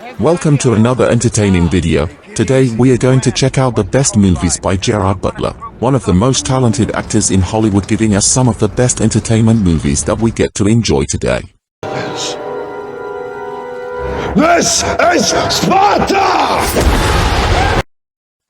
Welcome to another entertaining video. Today we are going to check out the best movies by Gerard Butler, one of the most talented actors in Hollywood, giving us some of the best entertainment movies that we get to enjoy today. This is Sparta!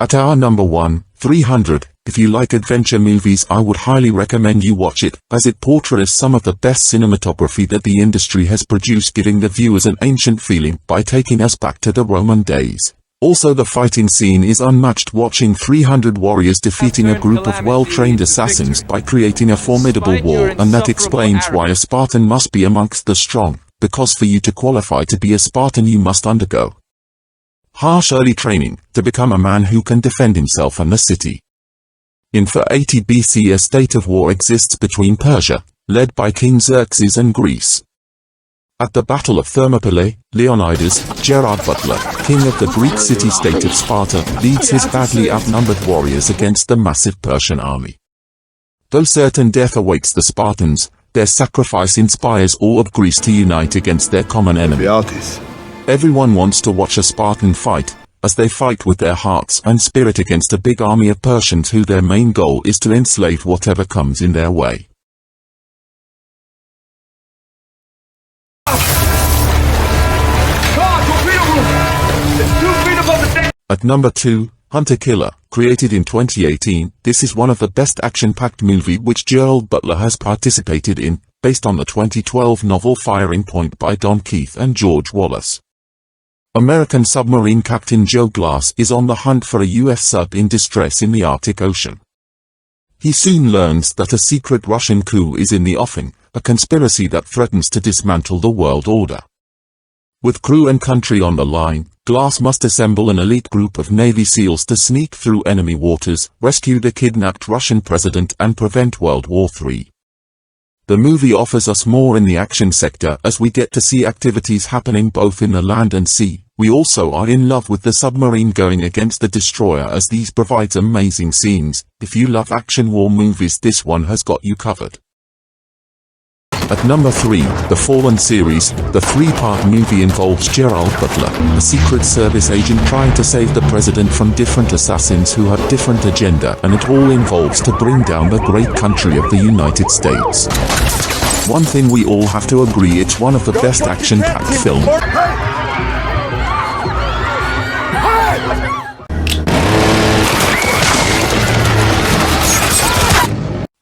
At our number 1, 300, if you like adventure movies, I would highly recommend you watch it, as it portrays some of the best cinematography that the industry has produced, giving the viewers an ancient feeling by taking us back to the Roman days. Also, the fighting scene is unmatched, watching 300 warriors defeating a group of well-trained assassins by creating a formidable wall, and that explains why a Spartan must be amongst the strong, because for you to qualify to be a Spartan you must undergo harsh early training to become a man who can defend himself and the city. In 480 BC, a state of war exists between Persia, led by King Xerxes, and Greece. At the Battle of Thermopylae, Leonidas, Gerard Butler, king of the Greek city-state of Sparta, leads his badly outnumbered warriors against the massive Persian army. Though certain death awaits the Spartans, their sacrifice inspires all of Greece to unite against their common enemy. Everyone wants to watch a Spartan fight, as they fight with their hearts and spirit against a big army of Persians who their main goal is to enslave whatever comes in their way. At number 2, Hunter Killer, created in 2018, this is one of the best action-packed movie which Gerard Butler has participated in, based on the 2012 novel Firing Point by Don Keith and George Wallace. American submarine captain Joe Glass is on the hunt for a U.S. sub in distress in the Arctic Ocean. He soon learns that a secret Russian coup is in the offing, a conspiracy that threatens to dismantle the world order. With crew and country on the line, Glass must assemble an elite group of Navy SEALs to sneak through enemy waters, rescue the kidnapped Russian president, and prevent World War III. The movie offers us more in the action sector, as we get to see activities happening both in the land and sea. We also are in love with the submarine going against the destroyer, as these provides amazing scenes. If you love action war movies, this one has got you covered. At number 3, The Fallen series, the 3-part movie involves Gerard Butler, a Secret Service agent trying to save the president from different assassins who have different agenda, and it all involves to bring down the great country of the United States. One thing we all have to agree, it's one of the best action-packed films.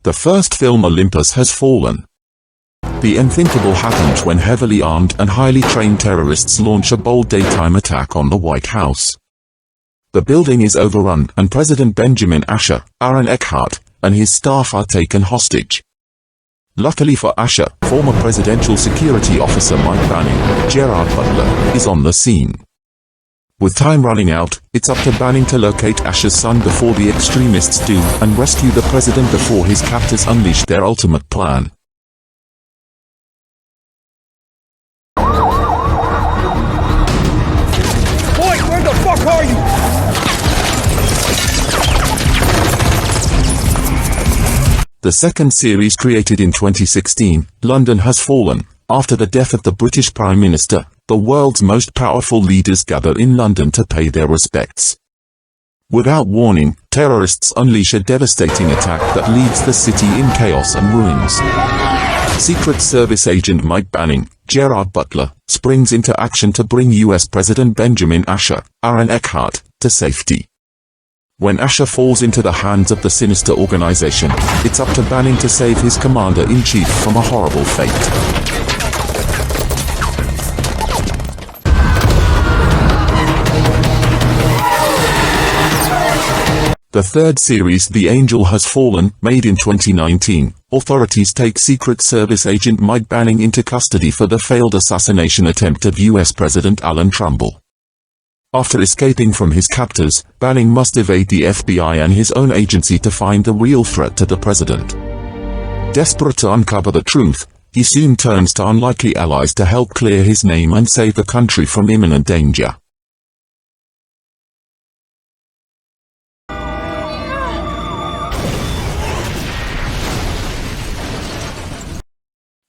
The first film, Olympus Has Fallen. The unthinkable happens when heavily armed and highly trained terrorists launch a bold daytime attack on the White House. The building is overrun, and President Benjamin Asher, Aaron Eckhart, and his staff are taken hostage. Luckily for Asher, former presidential security officer Mike Banning, Gerard Butler, is on the scene. With time running out, it's up to Banning to locate Asher's son before the extremists do, and rescue the president before his captors unleash their ultimate plan. Are you? The second series, created in 2016, London Has Fallen. After the death of the British Prime Minister, the world's most powerful leaders gather in London to pay their respects. Without warning, terrorists unleash a devastating attack that leaves the city in chaos and ruins. Secret Service agent Mike Banning, Gerard Butler, springs into action to bring U.S. President Benjamin Asher, Aaron Eckhart, to safety. When Asher falls into the hands of the sinister organization, it's up to Banning to save his commander-in-chief from a horrible fate. The third series, The Angel Has Fallen, made in 2019, authorities take Secret Service agent Mike Banning into custody for the failed assassination attempt of U.S. President Alan Trumbull. After escaping from his captors, Banning must evade the FBI and his own agency to find the real threat to the president. Desperate to uncover the truth, he soon turns to unlikely allies to help clear his name and save the country from imminent danger.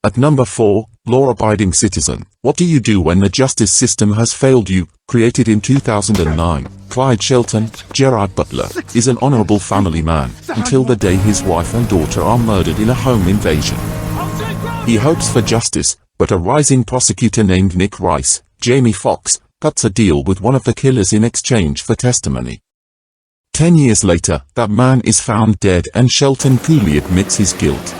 At number 4, Law-Abiding Citizen. What do you do when the justice system has failed you? Created in 2009, Clyde Shelton, Gerard Butler, is an honorable family man, until the day his wife and daughter are murdered in a home invasion. He hopes for justice, but a rising prosecutor named Nick Rice, Jamie Foxx, cuts a deal with one of the killers in exchange for testimony. 10 years later, that man is found dead and Shelton coolly admits his guilt.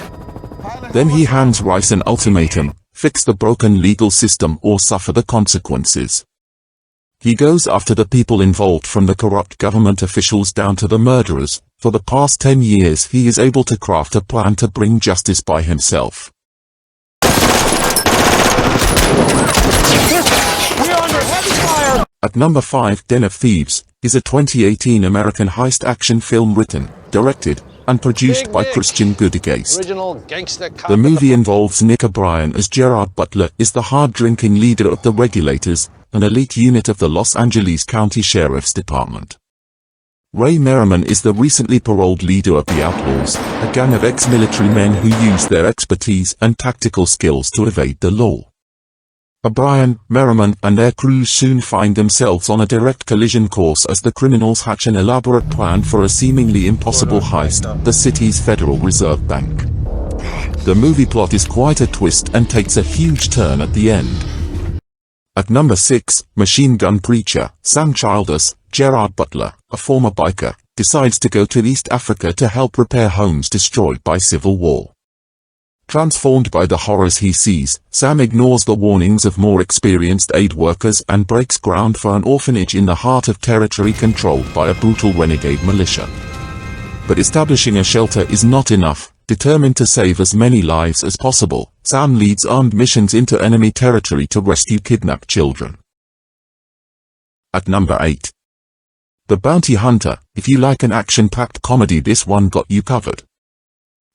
Then he hands Rice an ultimatum: fix the broken legal system or suffer the consequences. He goes after the people involved, from the corrupt government officials down to the murderers. For the past 10 years he is able to craft a plan to bring justice by himself. At number 5, Den of Thieves is a 2018 American heist action film written, directed, and produced by Christian Gudegeist. The movie involves Nick O'Brien as Gerard Butler is the hard-drinking leader of the Regulators, an elite unit of the Los Angeles County Sheriff's Department. Ray Merriman is the recently paroled leader of the Outlaws, a gang of ex-military men who use their expertise and tactical skills to evade the law. O'Brien, Merriman, and their crews soon find themselves on a direct collision course as the criminals hatch an elaborate plan for a seemingly impossible heist, the city's Federal Reserve Bank. The movie plot is quite a twist and takes a huge turn at the end. At number 6, Machine Gun Preacher. Sam Childers, Gerard Butler, a former biker, decides to go to East Africa to help repair homes destroyed by civil war. Transformed by the horrors he sees, Sam ignores the warnings of more experienced aid workers and breaks ground for an orphanage in the heart of territory controlled by a brutal renegade militia. But establishing a shelter is not enough. Determined to save as many lives as possible, Sam leads armed missions into enemy territory to rescue kidnapped children. At number 8. The Bounty Hunter. If you like an action-packed comedy, this one got you covered.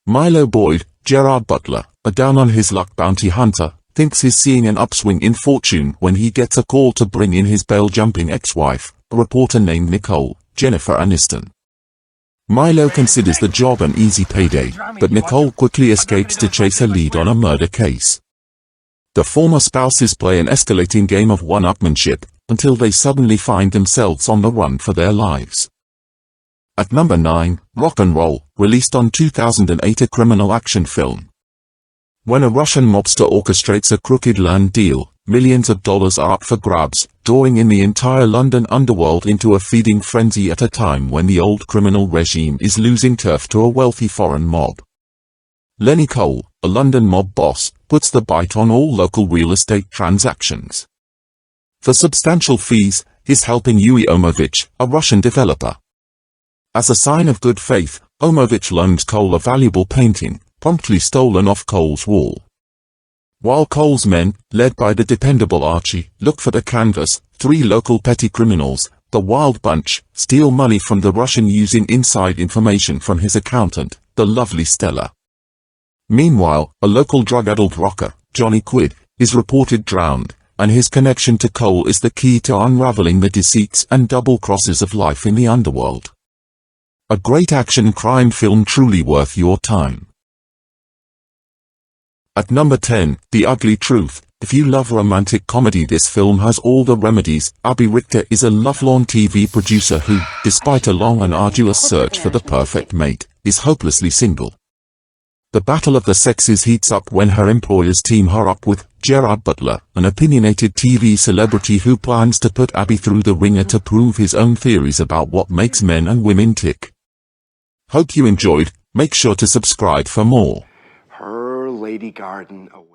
Milo Boyd, Gerard Butler, a down-on-his-luck bounty hunter, thinks he's seeing an upswing in fortune when he gets a call to bring in his bail-jumping ex-wife, a reporter named Nicole, Jennifer Aniston. Milo considers the job an easy payday, but Nicole quickly escapes to chase her lead on a murder case. The former spouses play an escalating game of one-upmanship, until they suddenly find themselves on the run for their lives. At number 9, Rock and Roll, released on 2008, a criminal action film. When a Russian mobster orchestrates a crooked land deal, millions of dollars are up for grabs, drawing in the entire London underworld into a feeding frenzy at a time when the old criminal regime is losing turf to a wealthy foreign mob. Lenny Cole, a London mob boss, puts the bite on all local real estate transactions. For substantial fees, he's helping Yuri Omovich, a Russian developer. As a sign of good faith, Omovich loans Cole a valuable painting, promptly stolen off Cole's wall. While Cole's men, led by the dependable Archie, look for the canvas, 3 local petty criminals, the Wild Bunch, steal money from the Russian using inside information from his accountant, the lovely Stella. Meanwhile, a local drug-addled rocker, Johnny Quid, is reported drowned, and his connection to Cole is the key to unraveling the deceits and double crosses of life in the underworld. A great action crime film truly worth your time. At number 10, The Ugly Truth. If you love romantic comedy, this film has all the remedies. Abby Richter is a lovelorn TV producer who, despite a long and arduous search for the perfect mate, is hopelessly single. The battle of the sexes heats up when her employers team her up with Gerard Butler, an opinionated TV celebrity who plans to put Abby through the ringer to prove his own theories about what makes men and women tick. Hope you enjoyed. Make sure to subscribe for more. Her lady garden away.